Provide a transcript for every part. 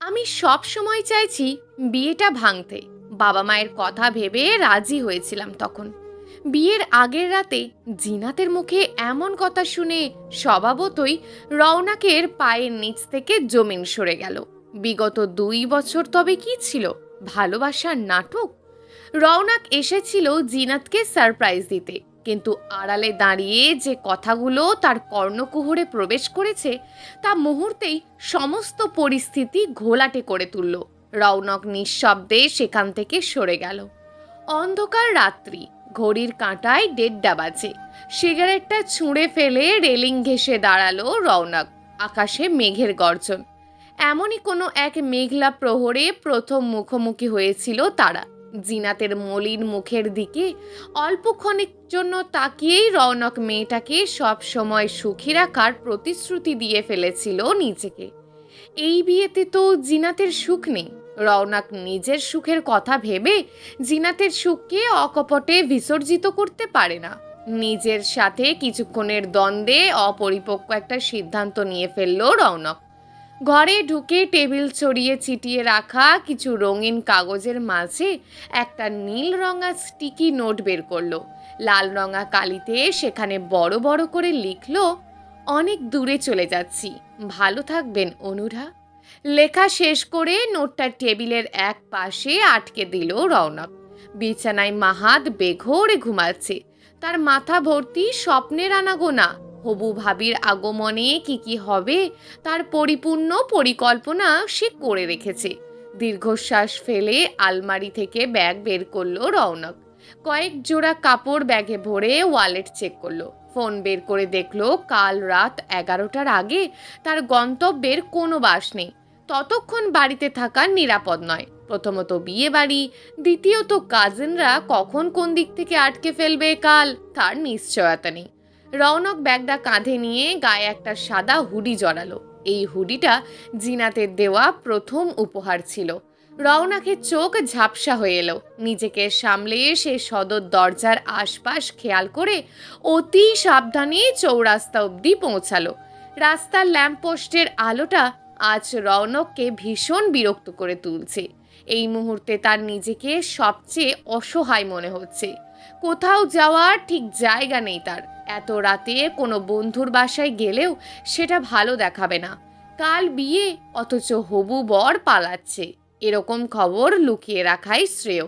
আমি সব সময় চাইছি বিয়েটা ভাঙতে। বাবা মায়ের কথা ভেবে রাজি হয়েছিলাম তখন। বিয়ের আগের রাতে জিনাতের মুখে এমন কথা শুনে স্বভাবতই রওনাকের পায়ের নিচ থেকে জমিন সরে গেল। বিগত 2 বছর তবে কি ছিল? ভালোবাসার নাটক। রওনাক এসেছিল জিনাতকে সারপ্রাইজ দিতে, কিন্তু আড়ালে দাঁড়িয়ে যে কথাগুলো তার কর্ণকুহরে প্রবেশ করেছে তা মুহূর্তেই সমস্ত পরিস্থিতি ঘোলাটে করে তুলল। রওনক নিঃশব্দে সেখান থেকে সরে গেল। অন্ধকার রাত্রি, ঘড়ির কাঁটায় 1:30 বাজে। সিগারেটটা ছুঁড়ে ফেলে রেলিং ঘেঁষে দাঁড়ালো রওনক। আকাশে মেঘের গর্জন। এমনই কোনো এক মেঘলা প্রহরে প্রথম মুখোমুখি হয়েছিল তারা। জিনাতের মলিন মুখের দিকে অল্পক্ষণের জন্য তাকিয়েই রওনক মেয়েটাকে সব সময় সুখী রাখার প্রতিশ্রুতি দিয়ে ফেলেছিল নিজেকে। এই বিয়েতে তো জিনাতের সুখ নেই। রওনক নিজের সুখের কথা ভেবে জিনাতের সুখকে অকপটে বিসর্জিত করতে পারে না। নিজের সাথে কিছুক্ষণের দ্বন্দ্বে অপরিপক্ক একটা সিদ্ধান্ত নিয়ে ফেলল রওনক। ঘরে ঢুকে টেবিল ছড়িয়ে ছিটিয়ে রাখা কিছু রঙিন কাগজের মাঝে একটা নীল রঙা স্টিকি নোট বের করলো। লাল রঙা কালিতে সেখানে বড় বড় করে লিখলো, অনেক দূরে চলে যাচ্ছি, ভালো থাকবেন অনুরা। লেখা শেষ করে নোটটা টেবিলের এক পাশে আটকে দিল রওনক। বিছানায় মাহাত বেঘোরে ঘুমাচ্ছে। তার মাথা ভর্তি স্বপ্নের আনাগোনা। হবু ভাবির আগমনে কি কি হবে তার পরিপূর্ণ পরিকল্পনা সে করে রেখেছে। দীর্ঘশ্বাস ফেলে আলমারি থেকে ব্যাগ বের করলো রওনক। কয়েক জোড়া কাপড় ব্যাগে ভরে ওয়ালেট চেক করলো। ফোন বের করে দেখলো কাল রাত 11টার আগে তার গন্তব্যের কোনো বাস নেই। ততক্ষণ বাড়িতে থাকা নিরাপদ নয়। প্রথমত বিয়ে বাড়ি, দ্বিতীয়ত কাজিনরা কখন কোন দিক থেকে আটকে ফেলবে কাল তার নিশ্চয়তা নেই। রওনক ব্যাগটা কাঁধে নিয়ে গায়ে একটা সাদা হুডি জড়ালো। এই হুডিটা জিনাতের দেওয়া প্রথম উপহার ছিল। রওনকের চোখ ঝাপসা হয়ে এলো। নিজেকে সামলে সে সদর দরজার আশপাশ খেয়াল করে অতি সাবধানে চৌরাস্তা অবধি পৌঁছালো। রাস্তার ল্যাম্পপোস্টের আলোটা আজ রওনককে ভীষণ বিরক্ত করে তুলছে। এই মুহূর্তে তার নিজেকে সবচেয়ে অসহায় মনে হচ্ছে। কোথাও যাওয়ার ঠিক জায়গা নেই তার। এত রাতে কোনো বন্ধুর বাসায় গেলেও সেটা ভালো দেখাবে না। কাল বিয়ে, অথচ হবু বর পালাচ্ছে। এরকম খবর লুকিয়ে রাখাই শ্রেয়।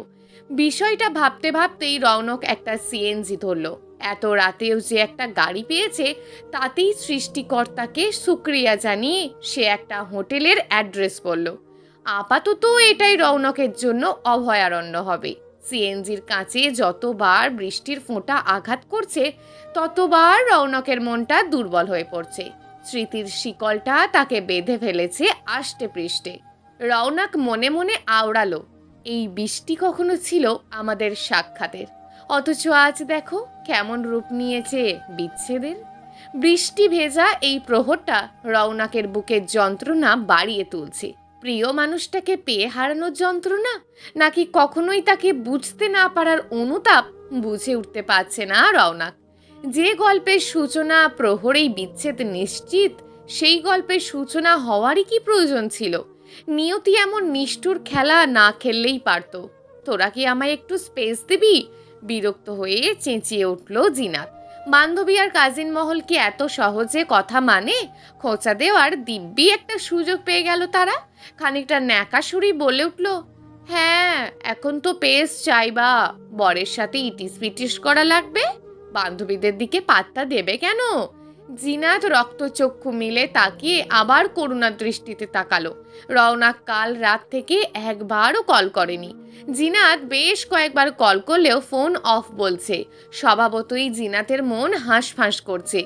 বিষয়টা ভাবতে ভাবতেই রওনক একটা সিএনজি ধরল। এত রাতেও যে একটা গাড়ি পেয়েছে তাতেই সৃষ্টিকর্তাকে শুকরিয়া জানিয়ে সে একটা হোটেলের অ্যাড্রেস বলল। আপাতত এটাই রওনকের জন্য অভয়ারণ্য হবে। সিএনজির কাঁচে যতবার বৃষ্টির ফোঁটা আঘাত করছে ততবার রওনকের মনটা দুর্বল হয়ে পড়ছে। স্মৃতির শিকলটা তাকে বেঁধে ফেলেছে আষ্টে পৃষ্ঠে। রওনক মনে মনে আওড়ালো, এই বৃষ্টি কখনো ছিল আমাদের সাক্ষাতের, অথচ আজ দেখো কেমন রূপ নিয়েছে বিচ্ছেদের। বৃষ্টি ভেজা এই প্রহরটা রওনকের বুকের যন্ত্রণা বাড়িয়ে তুলছে। প্রিয় মানুষটাকে পেয়ে হারানোর যন্ত্রণা, নাকি কখনোই তাকে বুঝতে না পারার অনুতাপ? বুঝে উঠতে পারছে না রওনক। যে গল্পের সূচনা প্রহরেই বিচ্ছেদ নিশ্চিত, সেই গল্পের সূচনা হওয়ারই কি প্রয়োজন ছিল? নিয়তি এমন নিষ্ঠুর খেলা না খেললেই পারত। তোরা কি আমায় একটু স্পেস দিবি? বিরক্ত হয়ে চেঁচিয়ে উঠল জিনাত। বান্ধবী আর কাজিন মহল কি এত সহজে কথা মানে? খোঁচা দেওয়ার দিব্যি একটা সুযোগ পেয়ে গেল তারা। খানিকটা ন্যাকা সুরি বলে উঠল, হ্যাঁ এখন তো পেস চাইবা, বরের সাথে ইটিস পিটিস করা লাগবে, বান্ধবীদের দিকে পাত্তা দেবে কেন? জিনাত রক্তচক্ষু মিলে তাকিয়ে আবার করুণার দৃষ্টিতে তাকালো। রওনক কাল রাত থেকে একবারও কল করেনি। জিনাত বেশ কয়েকবার কল করলেও ফোন অফ বলছে। স্বভাবতই জিনাতের মন হাঁসফাঁস করছে।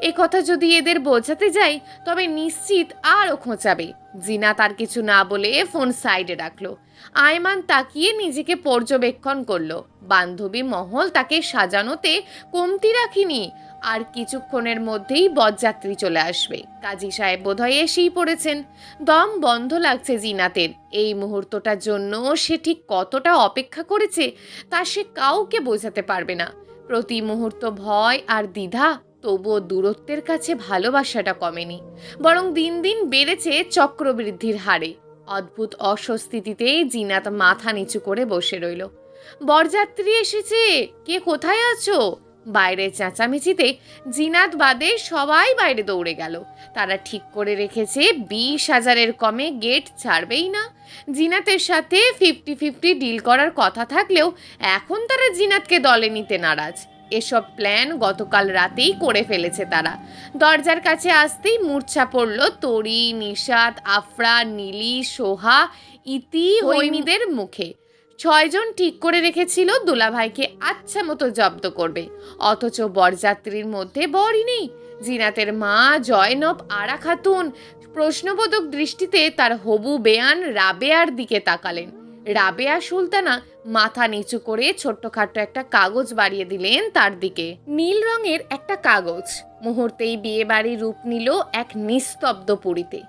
এ কথা যদি এদের বোঝাতে যাই তবে নিশ্চিত আরও খোঁচাবে। জিনাত আর কিছু না বলে ফোন সাইডে রাখলো। আয়মান তাকিয়ে নিজেকে পর্যবেক্ষণ করলো। বান্ধবী মহল তাকে সাজানোতে কমতি রাখিনি। আর কিছুক্ষণের মধ্যেই বরযাত্রী চলে আসবে। কাজী সাহেব বোধহয় এসেই পড়েছেন। দম বন্ধ লাগছে জিনাতের। এই মুহূর্তটার জন্য সে ঠিক কতটা অপেক্ষা করেছে তা সে কাউকে বোঝাতে পারবে না। প্রতি মুহূর্ত ভয় আর দ্বিধা, তবুও দূরত্বের কাছে ভালোবাসাটা কমেনি, বরং দিন দিন বেড়েছে চক্রবৃদ্ধির হারে। অদ্ভুত অস্বস্তিতেই জিনাত মাথা নিচু করে বসে রইল। বরযাত্রী এসেছে, কে কোথায় আছো? বাইরের চেঁচামেচিতে জিনাত বাদে সবাই বাইরে দৌড়ে গেল। তারা ঠিক করে রেখেছে 20,000-এর কমে গেট ছাড়বেই না। জিনাতের সাথে 50-50 ডিল করার কথা থাকলেও এখন তারা জিনাতকে দলে নিতে নারাজ। এসব প্ল্যান গতকাল রাতেই করে ফেলেছে তারা। দরজার কাছে আসতেই মূর্ছা পড়ল তরি, নিশাত, আফরা, নীলি, সোহা, ইতি, হৈমিদের মুখে। 6 জন ঠিক করে রেখেছিল দুলাভাইকে আচ্ছা মতো জব্দ করবে, অথচ বরযাত্রীর মধ্যে বরই নেই। জিনাতের মা জয়নব আরা খাতুন প্রশ্নবোধক দৃষ্টিতে তার হবু বেয়ান রাবেয়ার দিকে তাকালেন। রাবেয়া সুলতানা মাথা নিচু করে ছোট্টখাট্ট একটা কাগজ বাড়িয়ে দিলেন তার দিকে। নীল রঙের একটা কাগজ। মুহূর্তেই বিয়ে বাড়ি রূপ নিল এক নিস্তব্ধ পুরীতে।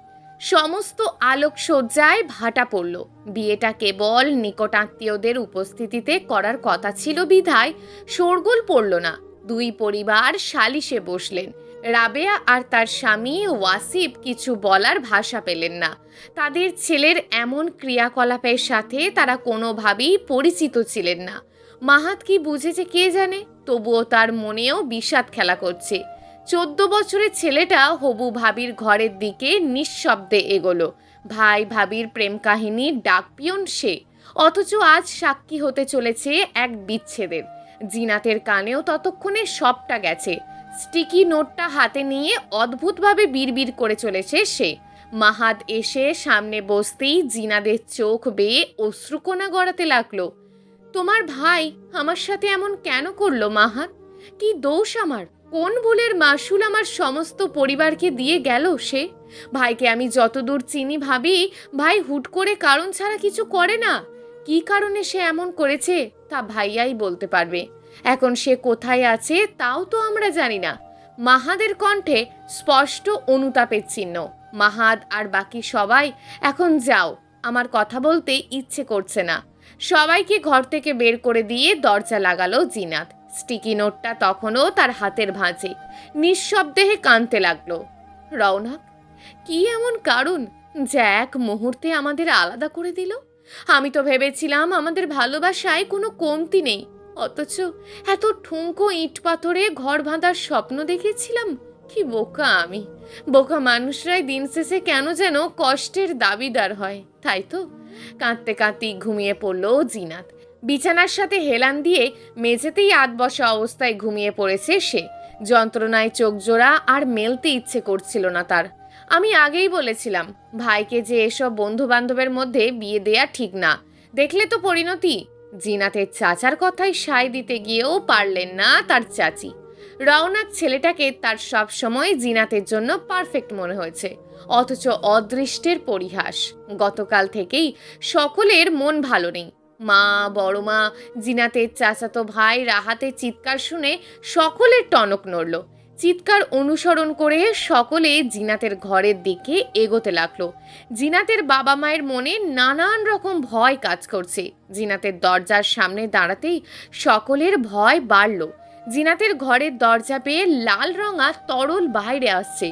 সমস্ত আলোকসজ্জায় ভাটা পড়ল। বিয়েটা কেবল নিকটাত্মীয়দের উপস্থিতিতে করার কথা ছিল বিধায় শোরগোল পড়ল না। দুই পরিবার সালিশে বসলেন। রাবেয়া আর তার স্বামী ওয়াসিফ কিছু বলার ভাষা পেলেন না। তাদের ছেলের এমন ক্রিয়াকলাপের সাথে তারা কোনোভাবেই পরিচিত ছিলেন না। মাহাত কি বুঝেছে কে জানে, তবুও তার মনেও বিষাদ খেলা করছে। 14 বছরের ছেলেটা হবু ভাবির ঘরের দিকে নিঃশব্দে এগোলো। ভাই ভাবির প্রেম কাহিনীর ডাকপিয়ন সে, অথচ আজ সাক্ষী হতে চলেছে এক বিচ্ছেদের। জিনাতের কানেও ততক্ষণে সবটা গেছে। স্টিকি নোটটা হাতে নিয়ে অদ্ভুতভাবে বিড়বিড় করে চলেছে সে। মাহাত এসে সামনে বসতেই জিনাদের চোখ বেয়ে অশ্রুকণা গড়াতে লাগলো। তোমার ভাই আমার সাথে এমন কেন করলো মাহাত? কি দোষ আমার? কোন ভুলের মাসুল আমার সমস্ত পরিবারকে দিয়ে গেল সে? ভাইকে আমি যতদূর চিনি ভাবি, ভাই হুট করে কারণ ছাড়া কিছু করে না। কি কারণে সে এমন করেছে তা ভাইয়াই বলতে পারবে। এখন সে কোথায় আছে তাও তো আমরা জানি না। মাহাদের কণ্ঠে স্পষ্ট অনুতাপের চিহ্ন। মাহাদ আর বাকি সবাই, এখন যাও, আমার কথা বলতে ইচ্ছে করছে না। সবাইকে ঘর থেকে বের করে দিয়ে দরজা লাগালো জিনাত। স্টিকি নোটটা তখনও তার হাতের ভাঁজে। নিঃশব্দে কাঁদতে লাগলো। রওনক, কি এমন কারণ যা এক মুহূর্তে আমাদের আলাদা করে দিল? আমি তো ভেবেছিলাম আমাদের ভালোবাসায় কোনো কমতি নেই, অথচ এত ঠুনকো ইট পাথরে ঘর বাঁধার স্বপ্ন দেখেছিলাম। কি বোকা আমি! বোকা মানুষরাই দিন শেষে কেন যেন কষ্টের দাবিদার হয়, তাই তো? কাঁদতে কাঁদতে ঘুমিয়ে পড়ল জিনাত। বিছানার সাথে হেলান দিয়ে মেঝেতেই আধ বসা অবস্থায় ঘুমিয়ে পড়েছে সে। যন্ত্রণায় চোখ জোড়া আর মেলতে ইচ্ছে করছিল না তার। আমি আগেই বলেছিলাম ভাইকে যে এসব বন্ধু বান্ধবের মধ্যে বিয়ে দেয়া ঠিক না। দেখলে তো পরিণতি। জিনাতের চাচার কথায় সায় দিতে গিয়েও পারলেন না তার চাচি। রওনক ছেলেটাকে তার সব সময় জিনাতের জন্য পারফেক্ট মনে হয়েছে, অথচ অদৃষ্টের পরিহাস। গতকাল থেকেই সকলের মন ভালো নেই। মা, বড় মা, জিনাতের চাচাতো ভাই রাহাতের চিৎকার শুনে সকলের টনক নড়ল। চিৎকার অনুসরণ করে সকলে জিনাতের ঘরের দিকে এগোতে লাগলো। জিনাতের বাবা মায়ের মনে নানান রকম ভয় কাজ করছে। জিনাতের দরজার সামনে দাঁড়াতেই সকলের ভয় বাড়ল। জিনাতের ঘরের দরজা পেয়ে লাল রঙা তরল বাইরে আসছে।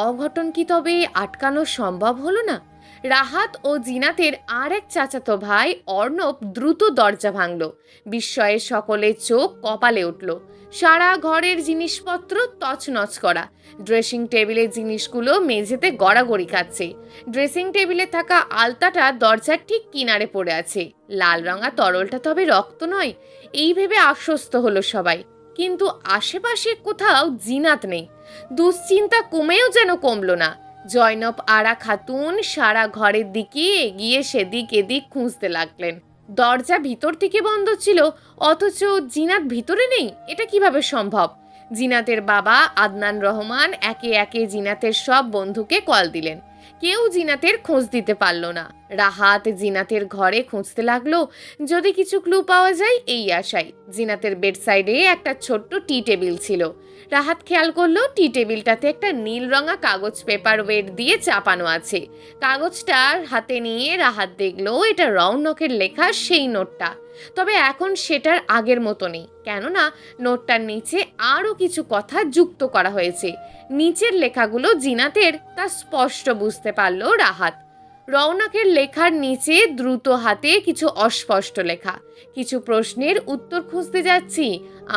অঘটন কি তবে আটকানো সম্ভব হলো না? রাহাত ও জিনাতের আর এক চাচাতো ভাই অর্ণব দ্রুত দরজা ভাঙল। বিস্ময়ে সকলের চোখ কপালে উঠল। সারা ঘরের জিনিসপত্র তছনছ করা। ড্রেসিং টেবিলের জিনিসগুলো মেঝেতে গড়াগড়ি খাচ্ছে। ড্রেসিং টেবিলে থাকা আলতাটা দরজার ঠিক কিনারে পড়ে আছে। লাল রঙা তরলটা তবে রক্ত নয়, এই ভেবে আশ্বস্ত হলো সবাই। কিন্তু আশেপাশে কোথাও জিনাত নেই। দুশ্চিন্তা কমেও যেন কমলো না। জয়নব আরা খাতুন সারা ঘরের দিকে এগিয়ে সেদিক এদিক খুঁজতে লাগলেন। দরজা ভিতর থেকে বন্ধ ছিল, অথচ জিনাত ভিতরে নেই। এটা কিভাবে সম্ভব? জিনাতের বাবা আদনান রহমান একে একে জিনাতের সব বন্ধুকে কল দিলেন। কেউ জিনাতের খোঁজ দিতে পারল না। রাহাত জিনাতের ঘরে খুঁজতে লাগলো, যদি কিছু ক্লু পাওয়া যায় এই আশায়। জিনাতের বেডসাইডে একটা ছোট্ট টি টেবিল ছিল। রাহাত খেয়াল করলো টি টেবিলটাতে একটা নীল রঙা কাগজ পেপার ওয়েট দিয়ে চাপানো আছে। কাগজটা হাতে নিয়ে রাহাত দেখলো এটা রওনকের লেখা সেই নোটটা। তবে এখন সেটার আগের মতো নেই, কেননা নোটটার নিচে আরও কিছু কথা যুক্ত করা হয়েছে। নিচের লেখাগুলো জিনাতের তা স্পষ্ট বুঝতে পারল রাহাত। রৌনকের লেখার নিচে দ্রুত হাতে কিছু অস্পষ্ট লেখা। কিছু প্রশ্নের উত্তর খুঁজতে যাচ্ছি।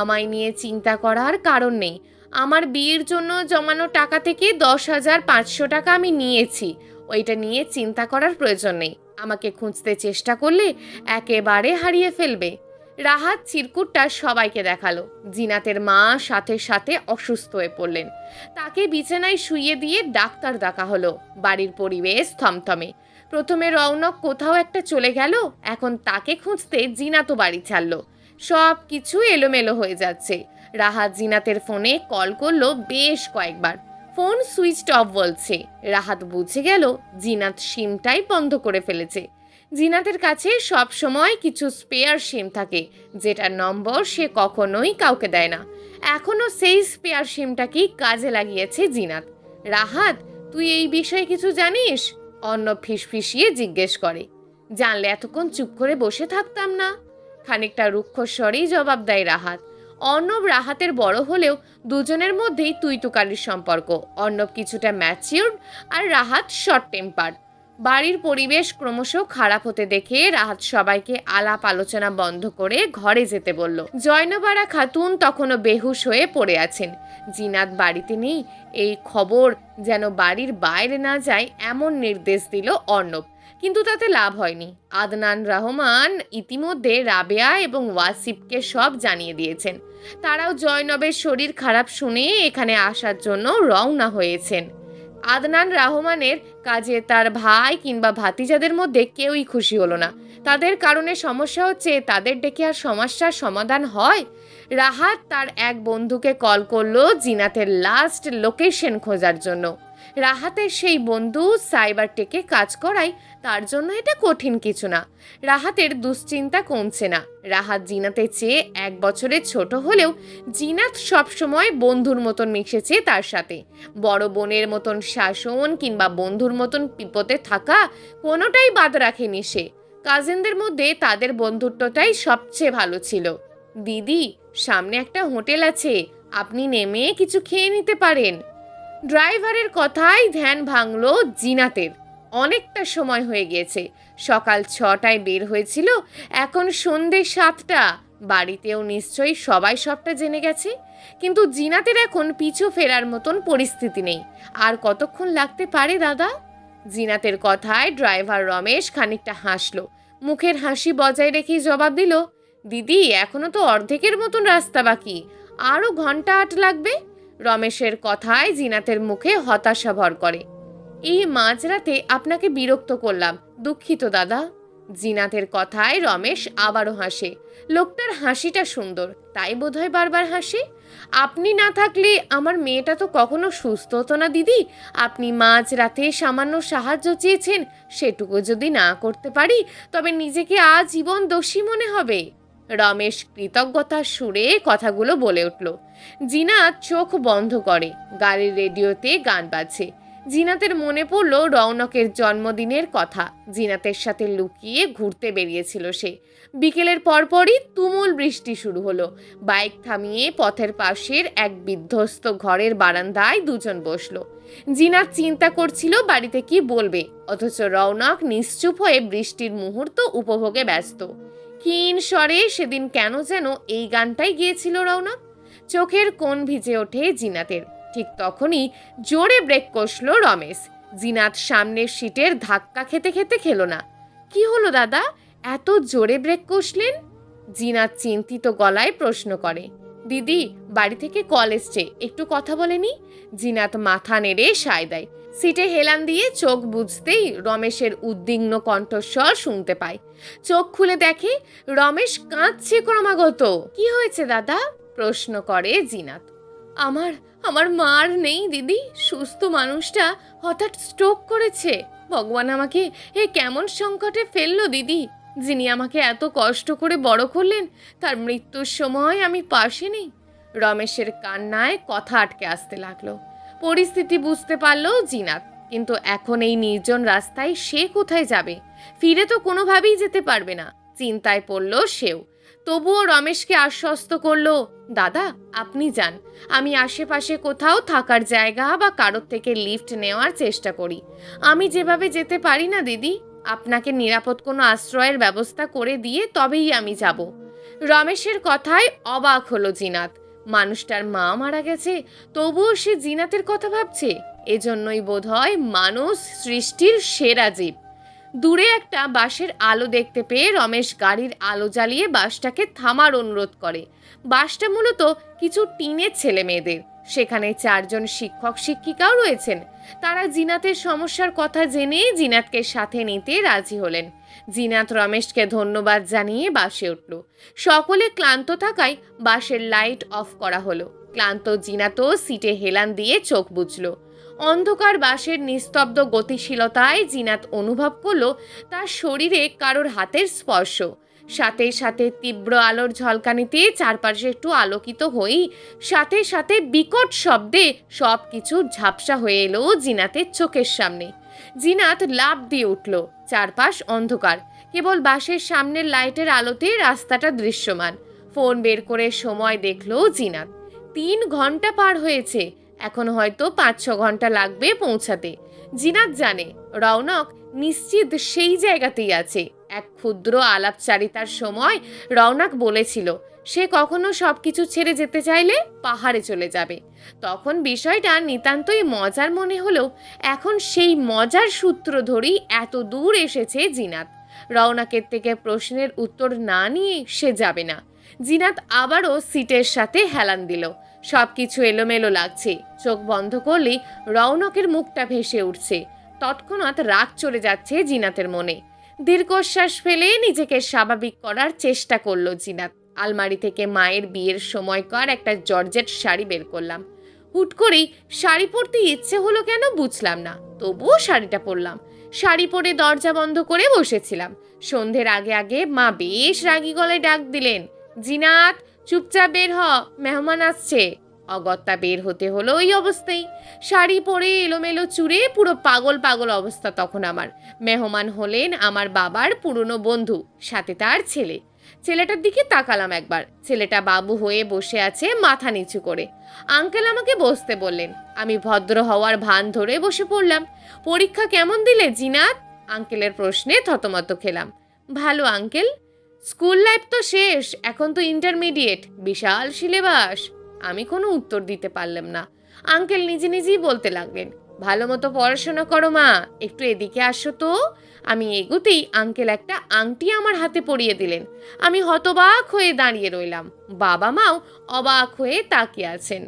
আমায় নিয়ে চিন্তা করার কারণ নেই। আমার বিয়ের জন্য জমানো টাকা থেকে 10,500 টাকা আমি নিয়েছি। ওইটা নিয়ে চিন্তা করার প্রয়োজন নেই। আমাকে খুঁজতে চেষ্টা করলে একেবারে হারিয়ে ফেলবে। রাহাত চিরকুটটা সবাইকে দেখালো। জিনাতের মা সাথে সাথে অসুস্থ হয়ে পড়লেন। তাকে বিছানায় শুইয়ে দিয়ে ডাক্তার ডাকা হলো। বাড়ির পরিবেশ থমথমে। প্রথমে রৌনক কোথাও একটা চলে গেল, এখন তাকে খুঁজতে জিনাতও বাড়ি ছাড়লো। সব কিছু এলোমেলো হয়ে যাচ্ছে। রাহাত জিনাতের ফোনে কল করলো বেশ কয়েকবার। ফোন সুইচড অফ বলছে। রাহাত বুঝে গেল জিনাত সিমটাই বন্ধ করে ফেলেছে। জিনাতের কাছে সব সময় কিছু স্পেয়ার সিম থাকে, যেটার নম্বর সে কখনোই কাউকে দেয় না। এখনো সেই স্পেয়ার সিমটাকেই কাজে লাগিয়েছে জিনাত। রাহাত, তুই এই বিষয়ে কিছু জানিস? অর্ণব ফিসফিসিয়ে জিজ্ঞেস করে। জানলে এতক্ষণ চুপ করে বসে থাকতাম না। খানিকটা রুক্ষ স্বরেই জবাব দেয় রাহাত। অর্ণব রাহাতের বড় হলেও দুজনের মধ্যেই তুই তুকারির সম্পর্ক। অর্ণব কিছুটা ম্যাচিউরড আর রাহাত শর্ট টেম্পার্ড। বাড়ির পরিবেশ ক্রমশ খারাপ হতে দেখে রাহাত সবাইকে আলাপ আলোচনা বন্ধ করে ঘরে যেতে বলল। জয়নবারা খাতুন তখনও বেহুশ হয়ে পড়ে আছেন। জিনাত বাড়িতে নেই এই খবর যেন বাড়ির বাইরে না যায় এমন নির্দেশ দিল অর্ণব, কিন্তু তাতে লাভ হয়নি। আদনান রহমান ইতিমধ্যে রাবেয়া এবং ওয়াসিফকে সব জানিয়ে দিয়েছেন। তারাও জয়নবের শরীর খারাপ শুনে এখানে আসার জন্য রওনা হয়েছেন। আদনান রহমানের কাজে তার ভাই কিংবা ভাতিজাদের মধ্যে কেউই খুশি হলো না। তাদের কারণে সমস্যা হচ্ছে, তাদের ডেকে আর সমস্যার সমাধান হয়? রাহাত তার এক বন্ধুকে কল করলো জিনাতের লাস্ট লোকেশন খোঁজার জন্য। রাহাতের সেই বন্ধু সাইবার টেকে কাজ করায়, তার জন্য এটা কঠিন কিছু না। রাহাতের দুশ্চিন্তা কমছে না। রাহাত জিনাতের চেয়ে 1 বছরের ছোট হলেও জিনাত সবসময় বন্ধুর মতন মিশেছে তার সাথে। বড় বোনের মতন শাসন কিংবা বন্ধুর মতন বিপদে থাকা কোনোটাই বাদ রাখেনি সে। কাজিনদের মধ্যে তাদের বন্ধুত্বটাই সবচেয়ে ভালো ছিল। দিদি, সামনে একটা হোটেল আছে, আপনি নেমে কিছু খেয়ে নিতে পারেন। ড্রাইভারের কথায় ধ্যান ভাঙল জিনাতের। অনেকটা সময় হয়ে গিয়েছে। সকাল 6টায় বের হয়েছিল, এখন সন্ধে 7টা। বাড়িতেও নিশ্চয়ই সবাই সবটা জেনে গেছে। কিন্তু জিনাতের এখন পিছু ফেরার মতন পরিস্থিতি নেই। আর কতক্ষণ লাগতে পারে দাদা? জিনাতের কথায় ড্রাইভার রমেশ খানিকটা হাসল। মুখের হাসি বজায় রেখেই জবাব দিল, দিদি, এখনো তো অর্ধেকের মতন রাস্তা বাকি, আরও ঘন্টা 8 লাগবে। রমেশের কথায় জিনাতের মুখে হতাশা ভর করে। এই মাঝরাতে আপনাকে বিরক্ত করলাম, দুঃখিত দাদা। জিনাতের কথায় রমেশ আবারও হাসে। লোকটার হাসিটা সুন্দর, তাই বোধহয় বারবার হাসে। আপনি না থাকলে আমার মেয়েটা তো কখনো সুস্থ হতো না দিদি। আপনি মাঝরাতে সামান্য সাহায্য চেয়েছেন, সেটুকু যদি না করতে পারি তবে নিজেকে আজীবন দোষী মনে হবে। রমেশ কৃতজ্ঞতার সুরে কথাগুলো বলে উঠল। জিনাত চোখ বন্ধ করে। গাড়ির রেডিওতে গান বাজছে। জিনাতের মনে পড়ল রৌনকের জন্মদিনের কথা। জিনাতের সাথে লুকিয়ে ঘুরতে বেরিয়েছিল সে। বিকেলের পরপরই তুমুল বৃষ্টি শুরু হলো। বাইক থামিয়ে পথের পাশের এক বিধ্বস্ত ঘরের বারান্দায় দুজন বসলো। জিনাত চিন্তা করছিল বাড়িতে কি বলবে, অথচ রৌনক নিশ্চুপ হয়ে বৃষ্টির মুহূর্ত উপভোগে ব্যস্ত। ক্ষীণ স্বরে সেদিন কেন যেন এই গানটাই গিয়েছিল রৌনক। চোখের কোণ ভিজে ওঠে জিনাতের। ঠিক তখনই জোরে ব্রেক কষল রমেশ। জিনাত সামনের সিটের ধাক্কা খেতে খেতে খেলো না। কি হলো দাদা, এত জোরে ব্রেক কষলেন? জিনাত চিন্তিত গলায় প্রশ্ন করে। দিদি, বাড়ি থেকে কল এসছে, একটু কথা বলেনি। জিনাত মাথা নেড়ে সায় দেয়। সিটে হেলান দিয়ে চোখ বুঝতেই রমেশের উদ্বিগ্ন কণ্ঠস্বর শুনতে পায়। চোখ খুলে দেখে রমেশ কাঁদছে ক্রমাগত। কি হয়েছে দাদা? প্রশ্ন করে জিনাত। আমার মার নেই দিদি, সুস্থ মানুষটা হঠাৎ স্ট্রোক করেছে। ভগবান আমাকে এ কেমন সংকটে ফেললো দিদি। যিনি আমাকে এত কষ্ট করে বড় করলেন, তার মৃত্যুর সময় আমি পাশে নেই। রমেশের কান্নায় কথা আটকে আসতে লাগলো। পরিস্থিতি বুঝতে পারলো জিনাত, কিন্তু এখন এই নির্জন রাস্তায় সে কোথায় যাবে? ফিরে তো কোনোভাবেই যেতে পারবে না। চিন্তায় পড়ল সেও। তবুও রমেশকে আশ্বস্ত করলো, দাদা আপনি যান, আমি আশেপাশে কোথাও থাকার জায়গা বা কারোর থেকে লিফট নেওয়ার চেষ্টা করি। আমি যেভাবে যেতে পারি না দিদি, আপনাকে নিরাপদ কোনো আশ্রয়ের ব্যবস্থা করে দিয়ে তবেই আমি যাব। রমেশের কথায় অবাক হলো জিনাত। মানুষটার মা মারা গেছে, তবুও সে জিনাতের কথা ভাবছে। এজন্যই বোধহয় মানুষ সৃষ্টির সেরা জীব। দূরে একটা বাসের আলো দেখতে পেয়ে রমেশ গাড়ির আলো জ্বালিয়ে বাসটাকে থামার অনুরোধ করে। বাসটা মূলত কিছু টিনের ছেলে মেয়েদের। সেখানে 4 জন শিক্ষক শিক্ষিকাও রয়েছেন। তারা জিনাতের সমস্যার কথা জেনে জিনাতকে সাথে নিতে রাজি হলেন। জিনাত রমেশকে ধন্যবাদ জানিয়ে বাসে উঠল। সকলে ক্লান্ত থাকায় বাসের লাইট অফ করা হলো। ক্লান্ত জিনাতও সিটে হেলান দিয়ে চোখ বুজল। অন্ধকার বাসের নিস্তব্ধ গতিশীলতায় জিনাত অনুভব করলো তার শরীরে কারোর হাতের স্পর্শ। সাথে সাথে তীব্র আলোর ঝলকানিতে চারপাশে একটু আলোকিত হয়েই সাথে সাথে বিকট শব্দে সব কিছু ঝাপসা হয়ে এলো জিনাতের চোখের সামনে। জিনাত লাফ দিয়ে উঠল। চারপাশ অন্ধকার, কেবল বাসের সামনের লাইটের আলোতে রাস্তাটা দৃশ্যমান। ফোন বের করে সময় দেখলো জিনাত। 3 ঘন্টা পার হয়েছে, এখন হয়তো 5-6 ঘন্টা লাগবে পৌঁছাতে। জিনাত জানে রৌনক নিশ্চিত সেই জায়গাতেই আছে। এক ক্ষুদ্র আলাপচারিতার সময় রৌনক বলেছিল সে কখনো সবকিছু ছেড়ে যেতে চাইলে পাহাড়ে চলে যাবে। তখন বিষয়টা নিতান্তই মজার মনে হলেও এখন সেই মজার সূত্র ধরেই এত দূর এসেছে জিনাত। রৌনকের থেকে প্রশ্নের উত্তর না নিয়ে সে যাবে না। জিনাত আবারও সিটের সাথে হেলান দিল। সবকিছু এলোমেলো লাগছে। চোখ বন্ধ করলেই রৌনকের মুখটা ভেসে উঠছে। তৎক্ষণাৎ রাগ চলে যাচ্ছে জিনাতের মনে। দীর্ঘশ্বাস ফেলে নিজেকে স্বাভাবিক করার চেষ্টা করলো জিনাত। আলমারি থেকে মায়ের বিয়ের সময়কার একটা জর্জেট শাড়ি বের করলাম। হুট করেই শাড়ি পরতে ইচ্ছে হলো কেন বুঝলাম না, তবুও শাড়িটা পরলাম। শাড়ি পরে দরজা বন্ধ করে বসেছিলাম। সন্ধ্যের আগে আগে মা বেশ রাগী গলায় ডাক দিলেন, জিনাত চুপচাপ বের হ, মেহমান আসছে। অগত্যা বের হতে হলো ওই অবস্থায়। শাড়ি পরে এলোমেলো চুড়ে পুরো পাগল পাগল অবস্থা তখন আমার। মেহমান হলেন আমার বাবার পুরনো বন্ধু, সাথে তার ছেলে। ছেলেটার দিকে তাকালাম একবার। ছেলেটা বাবু হয়ে বসে আছে মাথা নিচু করে। আঙ্কেল আমাকে বসতে বললেন। আমি ভদ্র হওয়ার ভান ধরে বসে পড়লাম। পরীক্ষা কেমন দিলে জিনাত? আঙ্কেলের প্রশ্নে থতমত খেলাম। ভালো আঙ্কেল। স্কুল লাইফ তো শেষ, এখন তো ইন্টারমিডিয়েট, বিশাল সিলেবাস। আমি কোনো উত্তর দিতে পারলাম না। আঙ্কেল নিজে নিজেই বলতে লাগলেন, ভালো মতো পড়াশোনা করো মা, একটু এদিকে আসো তো। আমি এগোতেই আঙ্কেল একটা আংটি আমার হাতে পরিয়ে দিলেন। আমি হতবাক হয়ে দাঁড়িয়ে রইলাম। বাবা মাও অবাক হয়ে তাকিয়ে আছেন।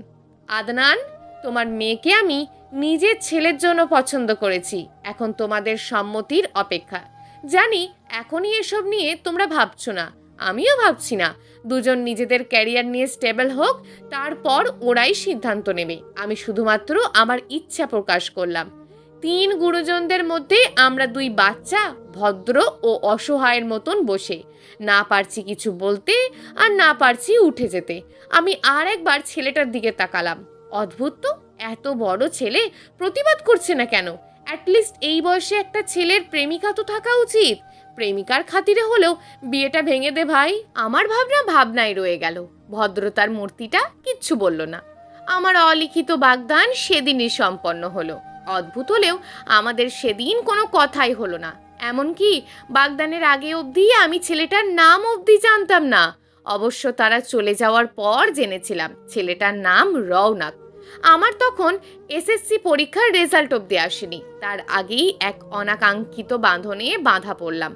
আদনান, তোমার মেয়েকে আমি নিজের ছেলের জন্য পছন্দ করেছি। এখন তোমাদের সম্মতির অপেক্ষা। জানি এখনই এসব নিয়ে তোমরা ভাবছো না, আমিও ভাবছি না। দুজন নিজেদের ক্যারিয়ার নিয়ে স্টেবল হোক, তারপর ওরাই সিদ্ধান্ত নেবে। আমি শুধুমাত্র আমার ইচ্ছা প্রকাশ করলাম। 3 গুরুজনদের মধ্যে আমরা 2 বাচ্চা ভদ্র ও অসহায়ের মতন বসে, না পারছি কিছু বলতে আর না পারছি উঠে যেতে। আমি আর একবার ছেলেটার দিকে তাকালাম। অদ্ভুত তো, এত বড় ছেলে প্রতিবাদ করছে না কেন? অ্যাটলিস্ট এই বয়সে একটা ছেলের প্রেমিকা তো থাকা উচিত। প্রেমিকার খাতিরে হলেও বিয়েটা ভেঙে দে ভাই। আমার ভাবনা ভাবনাই রয়ে গেল। ভদ্রতার মূর্তিটা কিচ্ছু বলল না। আমার অলিখিত বাগদান সেদিনই সম্পন্ন হলো। অদ্ভুত হলেও আমাদের সেদিন কোনো কথাই হলো না। এমনকি বাগদানের আগে অবধি আমি ছেলেটার নাম অবধি জানতাম না। অবশ্য তারা চলে যাওয়ার পর জেনেছিলাম ছেলেটার নাম রৌনক। আমার তখন এসএসসি পরীক্ষার রেজাল্ট অবধি আসেনি। তার আগেই এক অনাকাঙ্ক্ষিত বাঁধনে বাঁধা পড়লাম।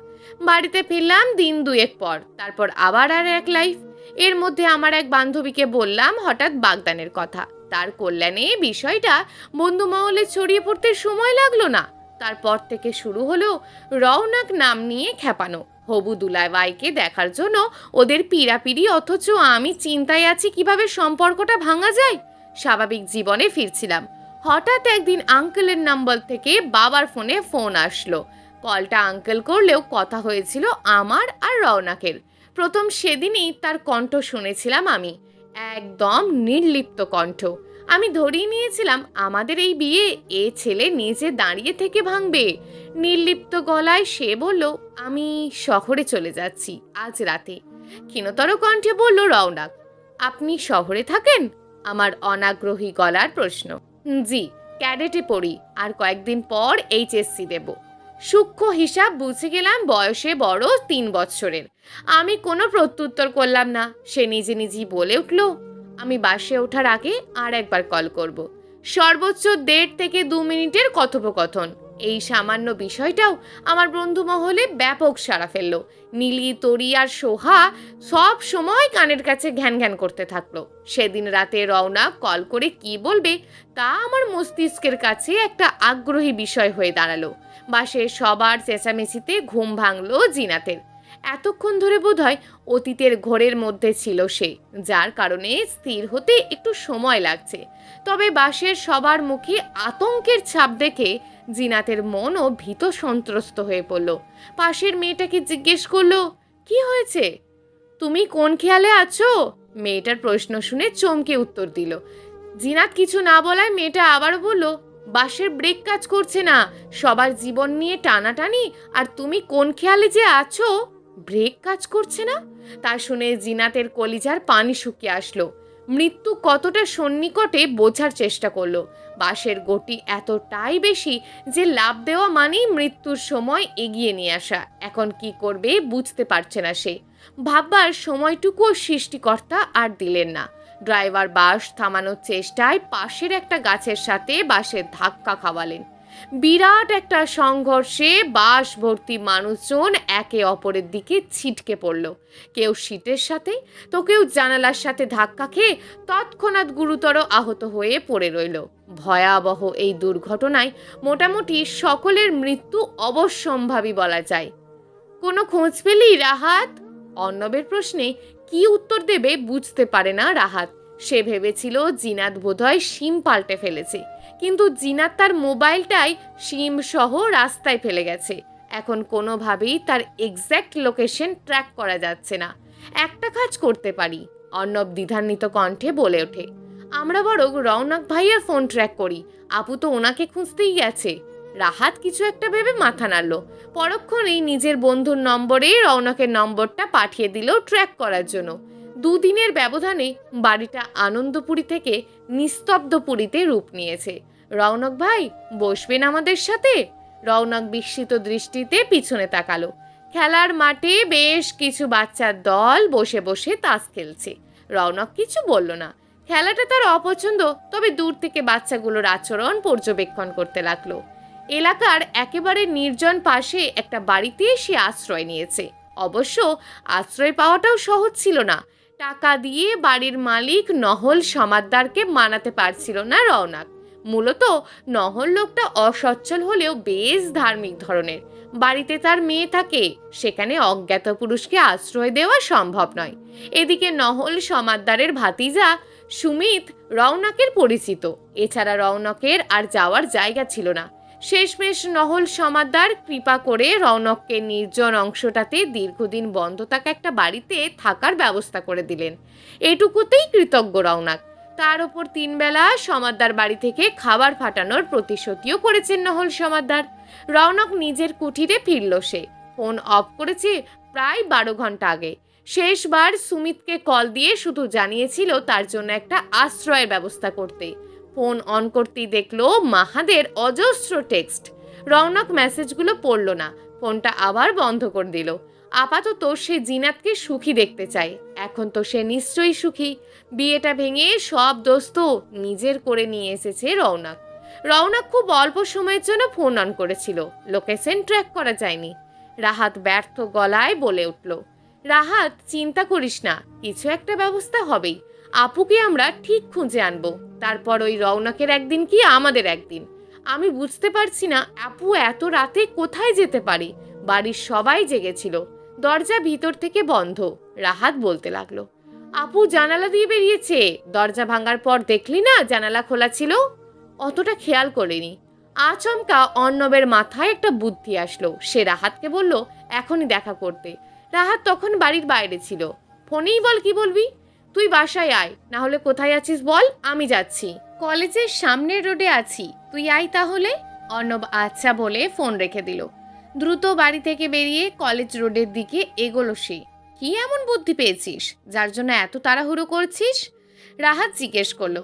বাড়িতে ফিরলাম দিন 2 পর। তারপর আবার আর এক লাইফ। এর মধ্যে আমার এক বান্ধবীকে বললাম হঠাৎ বাগদানের কথা। তার কল্যাণে বিষয়টা বন্ধু মহলে ছড়িয়ে পড়তে সময় লাগলো না। তারপর থেকে শুরু হলো রৌনক নাম নিয়ে খেপানো। হবু দুলাভাইকে দেখার জন্য ওদের পিড়াপিড়ি, অথচ আমি চিন্তায় আছি কিভাবে সম্পর্কটা ভাঙা যায়। স্বাভাবিক জীবনে ফিরছিলাম। হঠাৎ একদিন আঙ্কেলের নাম্বার থেকে বাবার ফোনে ফোন আসলো। কলটা আঙ্কেল করলেও কথা হয়েছিল আমার আর রৌনকের। প্রথম সেদিনই তার কণ্ঠ শুনেছিলাম আমি, একদম নির্লিপ্ত কণ্ঠ। আমি ধরেই নিয়েছিলাম আমাদের এই বিয়ে এ ছেলে নিজে দাঁড়িয়ে থেকে ভাঙবে। নির্লিপ্ত গলায় সে বলল, আমি শহরে চলে যাচ্ছি আজ রাতে। ক্ষীণতর কণ্ঠে বলল রওনাক, আপনি শহরে থাকেন? আমার অনাগ্রহী গলার প্রশ্ন। জি, ক্যাডেটে পড়ি, আর কয়েকদিন পর এইচএসসি দেব। সূক্ষ্ম হিসাব বুঝে গেলাম বয়সে বড় 3 বৎসরের। আমি কোনো প্রত্যুত্তর করলাম না। সে নিজে নিজেই বলে উঠল, আমি বাসে ওঠার আগে আর একবার কল করব। সর্বোচ্চ 1.5 থেকে 2 মিনিটের কথোপকথন। এই সামান্য বিষয়টাও আমার বন্ধু মহলে ব্যাপক সাড়া ফেলল। নীলি, তরি আর সোহা সব সময় কানের কাছে ঘ্যান ঘ্যান করতে থাকলো। সেদিন রাতে রওনাক কল করে কি বলবে তা আমার মস্তিষ্কের কাছে একটা আগ্রহী বিষয় হয়ে দাঁড়ালো। বাসে সবার চেঁচামেচিতে ঘুম ভাঙল জিনাতের। এতক্ষণ ধরে বোধহয় অতীতের ঘোরের মধ্যে ছিল সে, যার কারণে স্থির হতে একটু সময় লাগছে। তবে বাসের সবার মুখে আতঙ্কের ছাপ দেখে জিনাতের মনও ভীত সন্ত্রস্ত হয়ে পড়ল। পাশের মেয়েটাকে জিজ্ঞেস করলো, কি হয়েছে? তুমি কোন খেয়ালে আছো? মেয়েটার প্রশ্ন শুনে চমকে উত্তর দিল। জিনাত কিছু না বলায় মেয়েটা আবার বলল, বাসের ব্রেক কাজ করছে না, সবার জীবন নিয়ে টানাটানি, আর তুমি কোন খেয়ালে যে আছো? ব্রেক কাজ করছে না? তা শুনে জিনাতের কলিজার পানি শুকিয়ে আসলো। মৃত্যু কতটা সন্নিকটে বোঝার চেষ্টা করলো। বাসের গতি এতটাই বেশি যে লাফ দেওয়া মানেই মৃত্যুর সময় এগিয়ে নিয়ে আসা। এখন কি করবে বুঝতে পারছে না সে। ভাববার সময়টুকুও সৃষ্টিকর্তা আর দিলেন না। ড্রাইভার বাস থামানোর চেষ্টায় পাশের একটা গাছের সাথে বাসের ধাক্কা খাওয়ালেন। বিরাট একটা সংঘর্ষে বাস ভর্তি মানুষজন একে অপরের দিকে ছিটকে পড়ল। কেউ সিটের সাথে, তো কেউ জানালার সাথে ধাক্কা খেয়ে তৎক্ষণাৎ গুরুতর আহত হয়ে পড়ে রইল। ভয়াবহ এই দুর্ঘটনায় মোটামুটি সকলের মৃত্যু অবশ্যম্ভাবী বলা যায়। কোনো খোঁজ পেলি রাহাত? অর্ণবের প্রশ্নে কি উত্তর দেবে বুঝতে পারে না রাহাত। সে ভেবেছিল জিনাত বোধহয় সিম পাল্টে ফেলেছে, কিন্তু জিনাত তার মোবাইলটাই সিম সহ রাস্তায় ফেলে গেছে। এখন কোনোভাবেই তার এক্স্যাক্ট লোকেশন ট্র্যাক করা যাচ্ছে না। একটা কাজ করতে পারি, অর্ণব দ্বিধান্বিত কণ্ঠে বলে ওঠে, আমরা বরং রওনাক ভাইয়ের ফোন ট্র্যাক করি। আপু তো ওনাকে খুঁজতেই গেছে। রাহাত কিছু একটা ভেবে মাথা নাড়ল। পরক্ষণেই নিজের বন্ধুর নম্বরে রওনকের নম্বরটা পাঠিয়ে দিল ট্র্যাক করার জন্য। 2 দিনের ব্যবধানে বাড়িটা আনন্দপুরী থেকে নিস্তব্ধপুরীতে রূপ নিয়েছে। রওনক ভাই, বসবেন আমাদের সাথে? রওনক বিস্মিত দৃষ্টিতে পিছনে তাকালো। খেলার মাঠে বেশ কিছু বাচ্চার দল বসে বসে তাস খেলছে। রওনক কিছু বলল না। খেলাটা তার অপছন্দ, তবে দূর থেকে বাচ্চাগুলোর আচরণ পর্যবেক্ষণ করতে লাগলো। এলাকার একেবারে নির্জন পাশে একটা বাড়িতে সে আশ্রয় নিয়েছে। অবশ্য আশ্রয় পাওয়াটাও সহজ ছিল না। টাকা দিয়ে বাড়ির মালিক নহল সমাদ্দারকে মানাতে পারছিল না রওনাক। মূলত নহল লোকটা অসচ্ছল হলেও বেশ ধার্মিক ধরনের। বাড়িতে তার মেয়ে থাকে, সেখানে অজ্ঞাত পুরুষকে আশ্রয় দেওয়া সম্ভব নয়। এদিকে নহল সমাদ্দারের ভাতিজা সুমিত রওনাকের পরিচিত। এছাড়া রওনকের আর যাওয়ার জায়গা ছিল না। শেষমেশ নহল সমাদ্দার কৃপা করে রওনককে নির্জন অংশটাতে দীর্ঘদিন বন্ধ থাকা একটা বাড়িতে থাকার ব্যবস্থা করে দিলেন। এটুকুতেই কৃতজ্ঞ রওনাক। তার ওপর 3 বেলা সমাদ্দার বাড়ি থেকে খাবার ফাটানোর প্রতিশ্রুতিও করেছেন নহল সমাদ্দার। রওনক নিজের কুঠিরে ফিরল। সে ফোন অফ করেছে প্রায় 12 ঘন্টা আগে। শেষবার সুমিতকে কল দিয়ে শুধু জানিয়েছিল তার জন্য একটা আশ্রয়ের ব্যবস্থা করতে। ফোন অন করতেই দেখলো মাহাদের অজস্র টেক্সট। রওনক মেসেজগুলো পড়ল না, ফোনটা আবার বন্ধ করে দিল। আপাতত সে জিনাতকে সুখী দেখতে চায়। এখন তো সে নিশ্চয়ই সুখী। বিয়েটা ভেঙে সব দোস্ত নিজের করে নিয়ে এসেছে রওনক। রওনক খুব অল্প সময়ের জন্য ফোন অন করেছিল, লোকেশন ট্র্যাক করা যায়নি। রাহাত ব্যর্থ গলায় বলে উঠল, রাহাত চিন্তা করিস না, কিছু একটা ব্যবস্থা হবেই। আপুকে আমরা ঠিক খুঁজে আনবো। তারপর ওই রওনকের একদিন কি আমাদের একদিন। আমি বুঝতে পারছি না আপু এত রাতে কোথায় যেতে পারে। বাড়ির সবাই জেগেছিল, দরজা ভিতর থেকে বন্ধ। রাহাত বলতে লাগলো, আপু জানালা দিয়ে বেরিয়েছে। দরজা ভাঙার পর দেখলি না জানালা খোলা ছিল? অতটা খেয়াল করিনি। আচমকা অর্ণবের মাথায় একটা বুদ্ধি আসলো। সে রাহাতকে বলল এখনই দেখা করতে। রাহাত তখন বাড়ির বাইরে ছিল। ফোনেই বল, কি বলবি? তুই বাসায় আয়, না হলে কোথায় আছিস বল, আমি যাচ্ছি। কলেজের সামনের রোডে আছি, তুই আয় তাহলে। অর্ণব আচ্ছা বলে ফোন রেখে দিল। দ্রুত বাড়ি থেকে বেরিয়ে কলেজ রোডের দিকে এগোলো সে। কি এমন বুদ্ধি পেয়েছিস যার জন্য এত তাড়াহুড়ো করছিস? রাহাত জিজ্ঞেস করলো।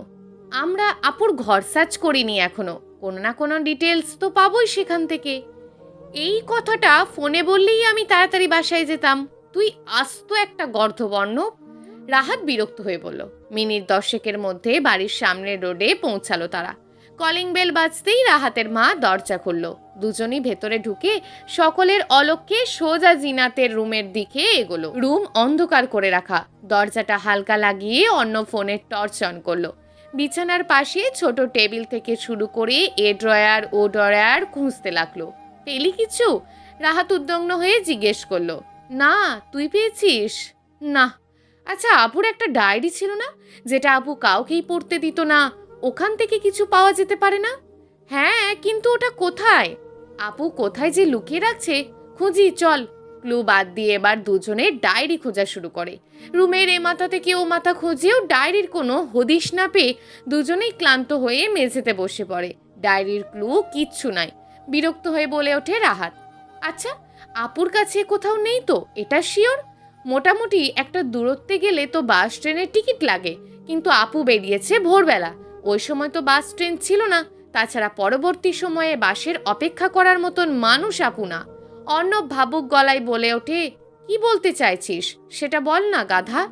আমরা আপুর ঘর সার্চ করিনি এখনো, কোনো না কোনো ডিটেলস তো পাবোই সেখান থেকে। এই কথাটা ফোনে বললেই আমি তাড়াতাড়ি বাসায় যেতাম, তুই আস্ত একটা গর্ধবর্ণ। রাহাত বিরক্ত হয়ে বলল। মিনিট 10 মধ্যে বাড়ির সামনের রোডে পৌঁছালো তারা। কলিং বেল বাজতেই রাহাতের মা দরজা খুলল। দুজনই ভেতরে ঢুকে সকলের অলক্ষ্যে সোজা জিনাতের রুমের দিকে এগোলো। রুম অন্ধকার করে রাখা, দরজাটা হালকা লাগিয়ে অন্য ফোনের টর্চ অন করলো। বিছানার পাশে ছোট টেবিল থেকে শুরু করে এ ড্রয়ার ও ড্রয়ার খুঁজতে লাগলো। পেলি কিছু? রাহাত উদ্বিগ্ন হয়ে জিজ্ঞেস করলো। না, তুই পেয়েছিস? না। আচ্ছা, আপুর একটা ডায়েরি ছিল না, যেটা আপু কাউকেই পড়তে দিত না, ওখান থেকে কিছু পাওয়া যেতে পারে না? হ্যাঁ, কিন্তু ওটা কোথায়? আপু কোথায় যে লুকিয়ে রাখছে, খুঁজি চল। ক্লু বাদ দিয়ে এবার দুজনে ডায়েরি খোঁজা শুরু করে। রুমের এ মাথা থেকে ও মাথা খুঁজেও ডায়েরির কোনো হদিশ না পেয়ে দুজনেই ক্লান্ত হয়ে মেঝেতে বসে পড়ে। ডায়েরির ক্লু কিচ্ছু নাই। বিরক্ত হয়ে বলে ওঠে রাহাত। আচ্ছা, আপুর কাছে কোথাও নেই তো, এটা শিওর? মোটামুটি একটা দূরত্বে গেলে তো বাস ট্রেনের টিকিট লাগে, কিন্তু আপু বেরিয়েছে ভোরবেলা, ওই সময় তো বাস ট্রেন ছিল না। তাছাড়া পরবর্তী সময়ে বাসের অপেক্ষা করার মতন মানুষ আপু না। অর্ণব ভাবুক গলায় বলে ওঠে। কি বলতে চাইছিস সেটা বল না গাধা।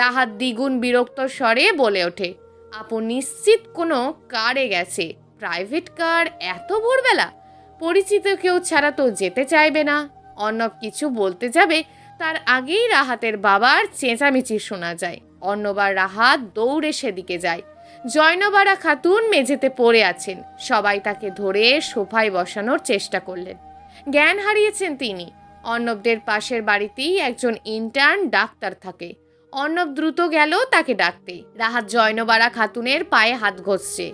রাহাত দ্বিগুণ বিরক্ত স্বরে বলে ওঠে। আপু নিশ্চিত কোনো কারে গেছে, প্রাইভেট কার, এত ভোরবেলা? পরিচিত কেউ ছাড়া তো যেতে চাইবে না। অর্ণব কিছু বলতে যাবে, তার আগেই রাহাতের বাবার চেঁচামেচি শোনা যায়। অর্ণব আর রাহাত দৌড়ে সেদিকে যায়। জয়নবারা খাতুন মেঝেতে পড়ে আছেন। সবাই তাকে ধরে সোফায় বসানোর চেষ্টা করলেন। জ্ঞান হারিয়েছেন তিনি। অর্ণবদের পাশের বাড়িতেই একজন ইন্টার্ন ডাক্তার থাকে। অর্ণব দ্রুত গেল তাকে ডাকতে। রাহাত জয়নবারা খাতুনের পায়ে হাত ঘষছে।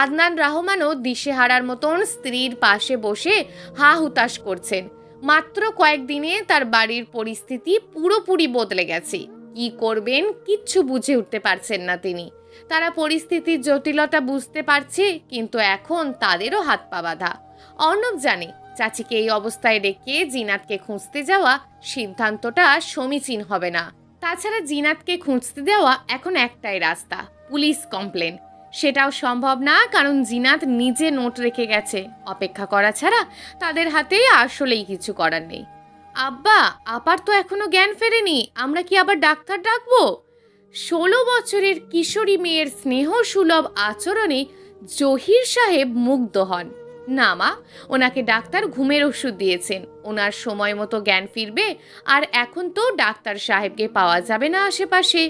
আদনান রহমানও দিশেহারার মতন স্ত্রীর পাশে বসে হা হুতাশ করছেন। মাত্র কয়েকদিনে তার বাড়ির পরিস্থিতি পুরোপুরি বদলে গেছে। কি করবেন কিচ্ছু বুঝে উঠতে পারছেন না তিনি। তারা পরিস্থিতির জটিলতা বুঝতে পারছে, কিন্তু এখন তাদেরও হাত পা বাঁধা। অর্ণব জানে চাচিকে এই অবস্থায় রেখে জিনাতকে খুঁজতে যাওয়া সিদ্ধান্তটা সমীচীন হবে না। তাছাড়া জিনাতকে খুঁজতে দেওয়া এখন একটাই রাস্তা, পুলিশ কমপ্লেন। সেটাও সম্ভব না, কারণ জিনাত নিজে নোট রেখে গেছে। অপেক্ষা করা ছাড়া তাদের হাতে আসলেই কিছু করার নেই। আব্বা, আপার তো এখনো জ্ঞান ফেরেনি, আমরা কি আবার ডাক্তার ডাকবো? 16 বছরের কিশোরী মেয়ের স্নেহ সুলভ আচরণে জহির সাহেব মুগ্ধ হন। না মা, ওনাকে ডাক্তার ঘুমের ওষুধ দিয়েছেন, ওনার সময় মতো জ্ঞান ফিরবে। আর এখন তো ডাক্তার সাহেবকে পাওয়া যাবে না আশেপাশে।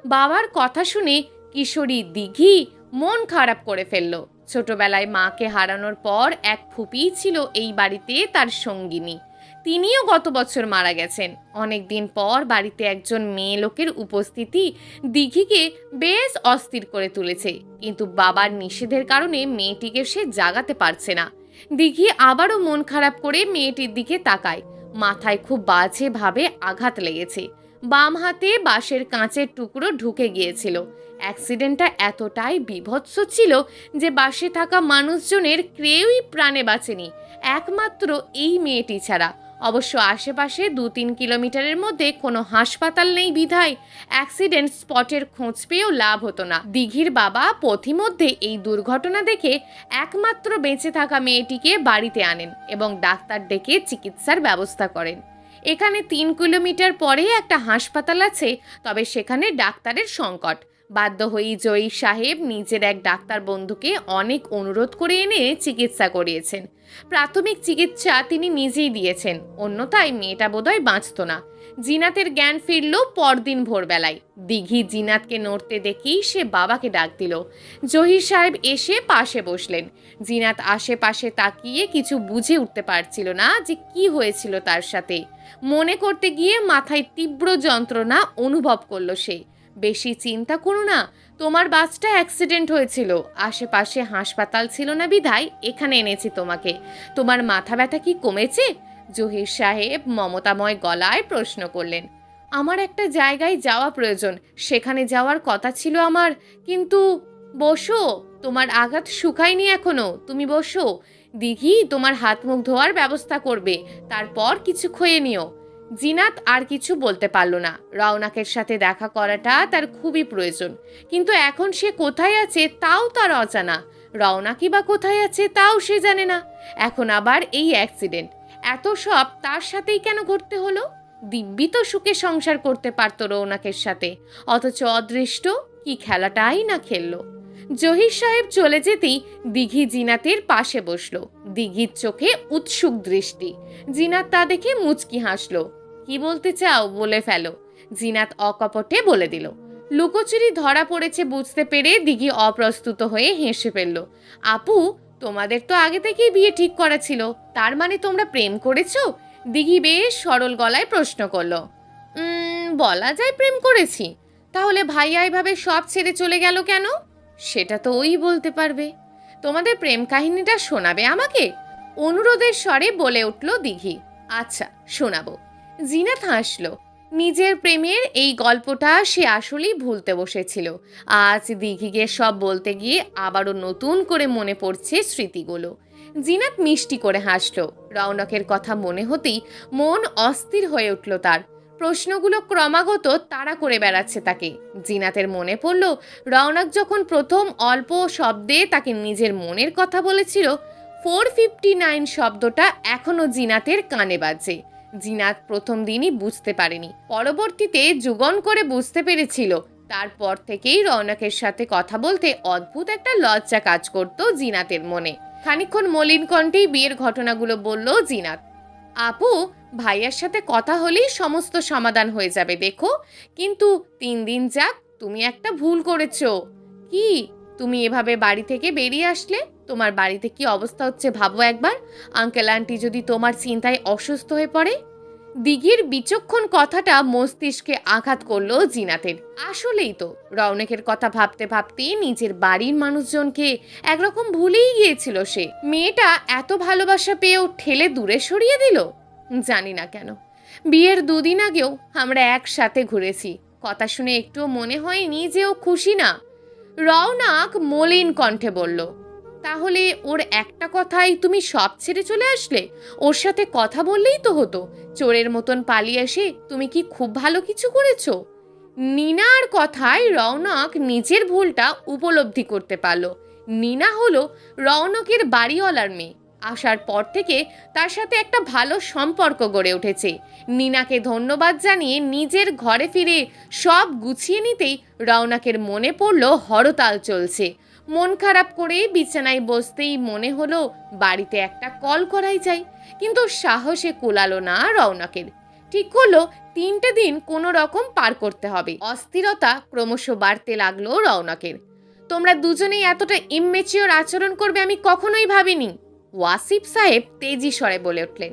বাবার কথা শুনে কিশোরী দিঘি মন খারাপ করে ফেলল। ছোটবেলায় মাকে হারানোর পর এক ফুপিই ছিল এই বাড়িতে তার সঙ্গিনী। তিনিও গত বছর মারা গেছেন। অনেক দিন পর বাড়িতে একজন মেয়ে লোকের উপস্থিতি দিঘিকে বেশ অস্থির করে তুলেছে, কিন্তু বাবার নিষেধের কারণে মেয়েটিকে সে জাগাতে পারছে না। দিঘি আবারও মন খারাপ করে মেয়েটির দিকে তাকায়। মাথায় খুব বাজে ভাবে আঘাত লেগেছে। বাম হাতে বাঁশের কাঁচের টুকরো ঢুকে গিয়েছিল। অ্যাক্সিডেন্টটা এতটাই বীভৎস ছিল যে বাসে থাকা মানুষজনের কেউই প্রাণে বাঁচেনি, একমাত্র এই মেয়েটি ছাড়া। অবশ্য আশেপাশে 2-3 কিলোমিটারের মধ্যে কোনো হাসপাতাল নেই বিধায় অ্যাক্সিডেন্ট স্পটের খোঁজ পেয়েও লাভ হতো না। দিঘির বাবা পথিমধ্যে এই দুর্ঘটনা দেখে একমাত্র বেঁচে থাকা মেয়েটিকে বাড়িতে আনেন এবং ডাক্তার ডেকে চিকিৎসার ব্যবস্থা করেন। এখানে 3 কিলোমিটার পরে একটা হাসপাতাল আছে, তবে সেখানে ডাক্তারের সংকট। বাধ্য হয়েই জয়ী সাহেব নিজের এক ডাক্তার বন্ধুকে অনেক অনুরোধ করে এনে চিকিৎসা করিয়েছেন। প্রাথমিক চিকিৎসা তিনি নিজেই দিয়েছেন, অন্যথায় মেয়েটা বোধহয় বাঁচত না। জিনাতের জ্ঞান ফিরল পরদিন ভোরবেলায়। দিঘি জিনাতকে নড়তে দেখেই সে বাবাকে ডাক দিল। জহির সাহেব এসে পাশে বসলেন। জিনাত আশেপাশে তাকিয়ে কিছু বুঝে উঠতে পারছিল না যে কি হয়েছিল তার সাথে। মনে করতে গিয়ে মাথায় তীব্র যন্ত্রণা অনুভব করলো সে। বেশি চিন্তা করো না, তোমার বাসটা অ্যাক্সিডেন্ট হয়েছিল, আশেপাশে হাসপাতাল ছিল না বিধায় এখানে এনেছি তোমাকে। তোমার মাথা ব্যথা কি কমেছে? জহির সাহেব মমতাময় গলায় প্রশ্ন করলেন। আমার একটা জায়গায় যাওয়া প্রয়োজন, সেখানে যাওয়ার কথা ছিল আমার। কিন্তু বসো, তোমার আঘাত শুকায়নি এখনো, তুমি বসো। দিঘি তোমার হাত মুখ ধোয়ার ব্যবস্থা করবে, তারপর কিছু খেয়ে নিও। জিনাত আর কিছু বলতে পারল না। রওনাকের সাথে দেখা করাটা তার খুবই প্রয়োজন, কিন্তু এখন সে কোথায় আছে তাও তার অজানা। রওনাকই বা কোথায় আছে তাও সে জানে না। এখন আবার এই অ্যাক্সিডেন্ট, এত সব তার সাথেই কেন ঘটতে হলো? দিব্যি তো সুখে সংসার করতে পারতো রৌনাকের সাথে, অথচ অদৃষ্ট কি খেলাটাই না খেললো। জহির সাহেব চলে যেতেই দিঘি জিনাতের পাশে বসলো। দিঘির চোখে উৎসুক দৃষ্টি। জিনাত তা দেখে মুচকি হাসলো। কি বলতে চাও বলে ফেলো, জিনাত অকপটে বলে দিল। লুকোচুরি ধরা পড়েছে বুঝতে পেরে দিঘি অপ্রস্তুত হয়ে হেসে ফেলল। আপু, তোমাদের তো আগে থেকেই বিয়ে ঠিক করা ছিল, তার মানে তোমরা প্রেম করেছো? দিঘি বেশ সরল গলায় প্রশ্ন করলো। বলা যায় প্রেম করেছি। তাহলে ভাইয়া এভাবে সব ছেড়ে চলে গেল কেন? সেটা তো ওই বলতে পারবে। তোমাদের প্রেম কাহিনীটা শোনাবে আমাকে? অনুরোধের স্বরে বলে উঠল দিঘি। আচ্ছা, শোনাবো। জিনাত হাসলো। নিজের প্রেমের এই গল্পটা সে আসলেই ভুলতে বসেছিল। আজ দিঘিকে সব বলতে গিয়ে আবারও নতুন করে মনে পড়ছে স্মৃতিগুলো। জিনাত মিষ্টি করে হাসলো। রৌনকের কথা মনে হতেই মন অস্থির হয়ে উঠল তার। প্রশ্নগুলো ক্রমাগত তাড়া করে বেড়াচ্ছে তাকে। জিনাতের মনে পড়ল, রৌনক যখন প্রথম অল্প শব্দে তাকে নিজের মনের কথা বলেছিল, 459 শব্দটা এখনো জিনাতের কানে বাজে। জিনাত প্রথম দিনই বুঝতে পারেনি, পরবর্তীতে যুগন করে বুঝতে পেরেছিল। তারপর থেকেই রৌনকের সাথে কথা বলতে অদ্ভুত একটা লজ্জা কাজ করত জিনাতের মনে। খানিকক্ষণ মলিন কণ্ঠেই বিয়ের ঘটনাগুলো বলল জিনাত। আপু, ভাইয়ার সাথে কথা হলেই সমস্ত সমাধান হয়ে যাবে দেখো। কিন্তু 3 দিন যাক, তুমি একটা ভুল করেছো। কি? তুমি এভাবে বাড়ি থেকে বেরিয়ে আসলে? তোমার বাড়িতে কি অবস্থা হচ্ছে ভাবো একবার। আঙ্কেল আন্টি যদি তোমার চিন্তায় অসুস্থ হয়ে পড়ে। দিঘির বিচক্ষণ কথাটা মস্তিষ্কে আঘাত করলো জিনাতের। আসলেই তো, রৌনকের কথা ভাবতে ভাবতে নিজের বাড়ির মানুষজনকে একরকম ভুলেই গিয়েছিল সে। মেয়েটা এত ভালোবাসা পেয়েও ঠেলে দূরে সরিয়ে দিল। জানি না কেন বিয়ের 2 দিন আগেও আমরা একসাথে ঘুরেছি, কথা শুনে একটুও মনে হয়নি যে ও খুশি না। রৌনক মলিন কণ্ঠে বলল। তাহলে ওর একটা কথাই তুমি সব ছেড়ে চলে আসলে? ওর সাথে কথা বললেই তো হতো। চোরের মতন পালিয়ে এসে তুমি কি খুব ভালো কিছু করেছো? নিনার কথায় রৌনক নিজের ভুলটা উপলব্ধি করতে পারল। নিনা হলো রৌনকের বাড়িওয়ালার মেয়ে। আসার পর থেকে তার সাথে একটা ভালো সম্পর্ক গড়ে উঠেছে। নিনাকে ধন্যবাদ জানিয়ে নিজের ঘরে ফিরে সব গুছিয়ে নিতেই রৌনকের মনে পড়ল হরতাল চলছে। মন খারাপ করে বিছানায় বসতেই মনে হলো বাড়িতে একটা কল করাই যায়, কিন্তু সাহসে কুলালো না রৌনকের। ঠিক করলো 3টে দিন কোনো রকম পার করতে হবে। অস্থিরতা ক্রমশ বাড়তে লাগলো রৌনকের। তোমরা দুজনেই এতটা ইম্মেচিওর আচরণ করবে আমি কখনোই ভাবিনি, ওয়াসিফ সাহেব তেজি স্বরে বলে উঠলেন।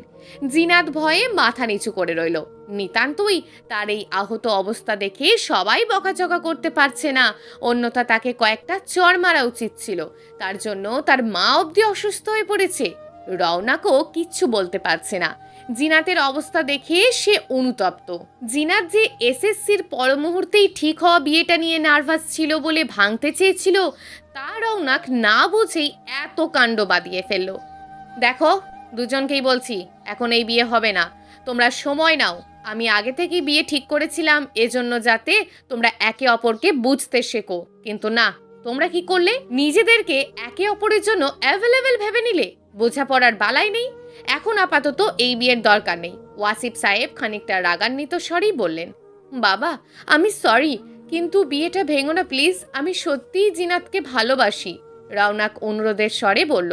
জিনাত ভয়ে মাথা নিচু করে রইল। নিতান্তই তার এই আহত অবস্থা দেখে সবাই বকাঝকা করতে পারছে না, অন্যথা তাকে কয়েকটা চড় মারা উচিত ছিল। তার জন্য তার মা অবধি অসুস্থ হয়ে পড়েছে। রৌনকও কিচ্ছু বলতে পারছে না। জিনাতের অবস্থা দেখে সে অনুতপ্ত। জিনাত যে এসএসসির পর মুহূর্তেই ঠিক হওয়া বিয়েটা নিয়ে নার্ভাস ছিল বলে ভাঙতে চেয়েছিল, তা রৌনক না বুঝেই এত কাণ্ড বাঁধিয়ে ফেলল। দেখো, দুজনকেই বলছি, এখন এই বিয়ে হবে না। তোমরা সময় নাও। আমি আগে থেকেই বিয়ে ঠিক করেছিলাম এজন্য যাতে তোমরা একে অপরকে বুঝতে শেখো, কিন্তু না, তোমরা কি করলে? নিজেদেরকে একে অপরের জন্য অ্যাভেলেবেল ভেবে নিলে। বোঝাপড়ার বালাই নেই। এখন আপাতত এই বিয়ের দরকার নেই। ওয়াসিফ সাহেব খানিকটা রাগান্বিত স্বরেই বললেন। বাবা, আমি সরি, কিন্তু বিয়েটা ভেঙো না প্লিজ। আমি সত্যিই জিনাতকে ভালোবাসি। রৌনক অনুরোধের স্বরে বলল।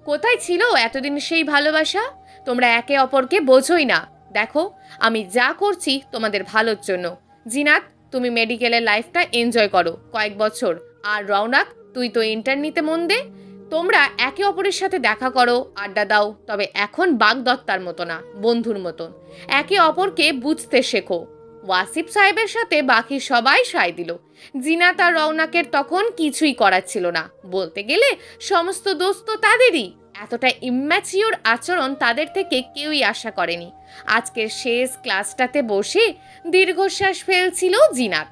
কোথায় ছিল এতদিন সেই ভালোবাসা? তোমরা একে অপরকে বোঝোই না। দেখো, আমি যা করছি তোমাদের ভালোর জন্য। জিনাত, তুমি মেডিকেলের লাইফটা এনজয় করো কয়েক বছর। আর রৌনক, তুই তো ইন্টার্ন নিতে মন দে। তোমরা একে অপরের সাথে দেখা করো, আড্ডা দাও, তবে এখন বাগদত্তার মতো না, বন্ধুর মতন। একে অপরকে বুঝতে শেখো। ওয়াসিফ সাহেবের সাথে বাকি সবাই সায় দিল। জিনাত আর রৌনকের তখন কিছুই করার ছিল না। বলতে গেলে সমস্ত দোষ তো তাদেরই। এতটা ইম্যাচিওর আচরণ তাদের থেকে কেউই আশা করেনি। আজকের শেষ ক্লাসটাতে বসে দীর্ঘশ্বাস ফেলছিল জিনাত।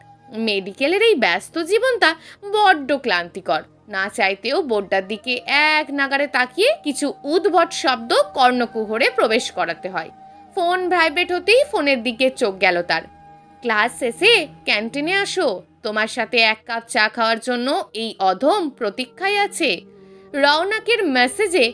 মেডিকেলের এই ব্যস্ত জীবনটা বড্ড ক্লান্তিকর। না চাইতেও বোর্ডটার দিকে এক নাগাড়ে তাকিয়ে কিছু উদ্ভট শব্দ কর্ণকুহরে প্রবেশ করাতে হয়। ফোন ভাইব্রেট হতেই ফোনের দিকে চোখ গেল তার। ক্লাস শেষে ক্যান্টিনে আসো, তোমার সাথে এক কাপ চা খাওয়ার জন্য এই অধম প্রতীক্ষায় আছে। রওনাকের মেসেজে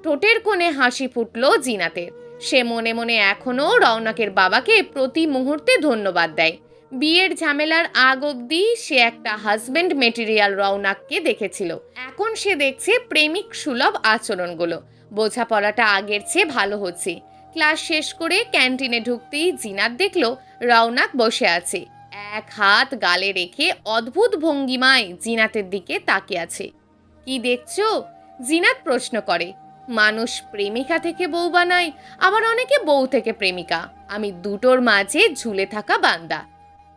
ঠোঁটের কোণে হাসি ফুটল জিনাতের। সে মনে মনে এখনও রওনাকের বাবাকে প্রতি মুহূর্তে ধন্যবাদ দেয়। বিয়ের ঝামেলার আগ অবধি সে একটা হাজবেন্ড মেটেরিয়াল রওনাককে দেখেছিল, এখন সে দেখছে প্রেমিক সুলভ আচরণগুলো। বোঝাপড়াটা আগের চেয়ে ভালো হচ্ছে। ক্লাস শেষ করে ক্যান্টিনে ঢুকতেই জিনাত দেখল রওনাক বসে আছে, এক হাত গালে রেখে অদ্ভুত ভঙ্গিমায় জিনাতের দিকে তাকিয়ে আছে। কি দেখছো? জিনাত প্রশ্ন করে। মানুষ প্রেমিকা থেকে বউ বানায়, আবার অনেকে বউ থেকে প্রেমিকা। আমি দুটোর মাঝে ঝুলে থাকা বান্দা।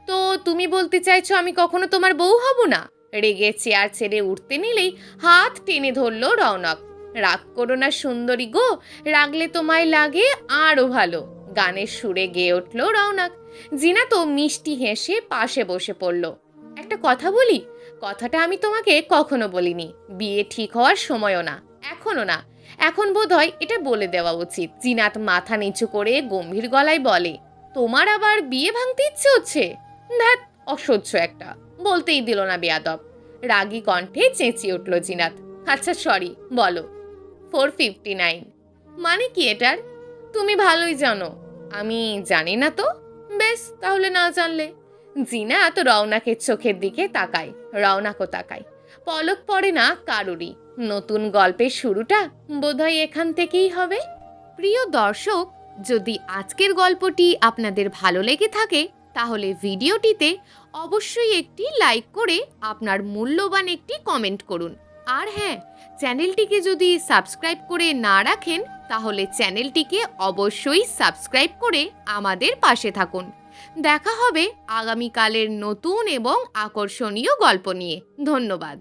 তো তুমি বলতে চাইছো আমি কখনো তোমার বউ হব না? রেগে চেয়ার ছেড়ে উঠতে নিলেই হাত টেনে ধরল রওনক। রাগ করো না সুন্দরী গো, রাগলে তোমায় লাগে আরও ভালো। গানের সুরে গেয়ে উঠল রওনক। জিনা তো মিষ্টি হেসে পাশে বসে পড়ল। একটা কথা বলি, কথাটা আমি তোমাকে কখনো বলিনি। বিয়ে ঠিক হওয়ার সময়ও না, এখনো না। এখন বোধ হয় এটা বলে দেওয়া উচিত। জিনাত মাথা নিচু করে গম্ভীর গলায় বলে, তোমার আবার বিয়ে ভাঙতে ইচ্ছে হচ্ছে? ধ্যাত, অসহ্য একটা, বলতেই দিল না বেয়াদব। রাগী কণ্ঠে চেঁচিয়ে উঠল জিনাত। আচ্ছা সরি, বলো। 459 মানে কি এটার? তুমি ভালোই জানো। আমি জানি না তো? বেশ, তাহলে না জানলে। জিনাত রওনাকের চোখের দিকে তাকায়, রওনাকও তাকায়। পলক পড়ে না কারুরই। নতুন গল্পের শুরুটা বোধহয় এখান থেকেই হবে। প্রিয় দর্শক, যদি আজকের গল্পটি আপনাদের ভালো লেগে থাকে তাহলে ভিডিওটিতে অবশ্যই একটি লাইক করে আপনার মূল্যবান একটি কমেন্ট করুন। আর হ্যাঁ, চ্যানেলটিকে যদি সাবস্ক্রাইব করে না রাখেন তাহলে চ্যানেলটিকে অবশ্যই সাবস্ক্রাইব করে আমাদের পাশে থাকুন। দেখা হবে আগামীকালের নতুন এবং আকর্ষণীয় গল্প নিয়ে। ধন্যবাদ।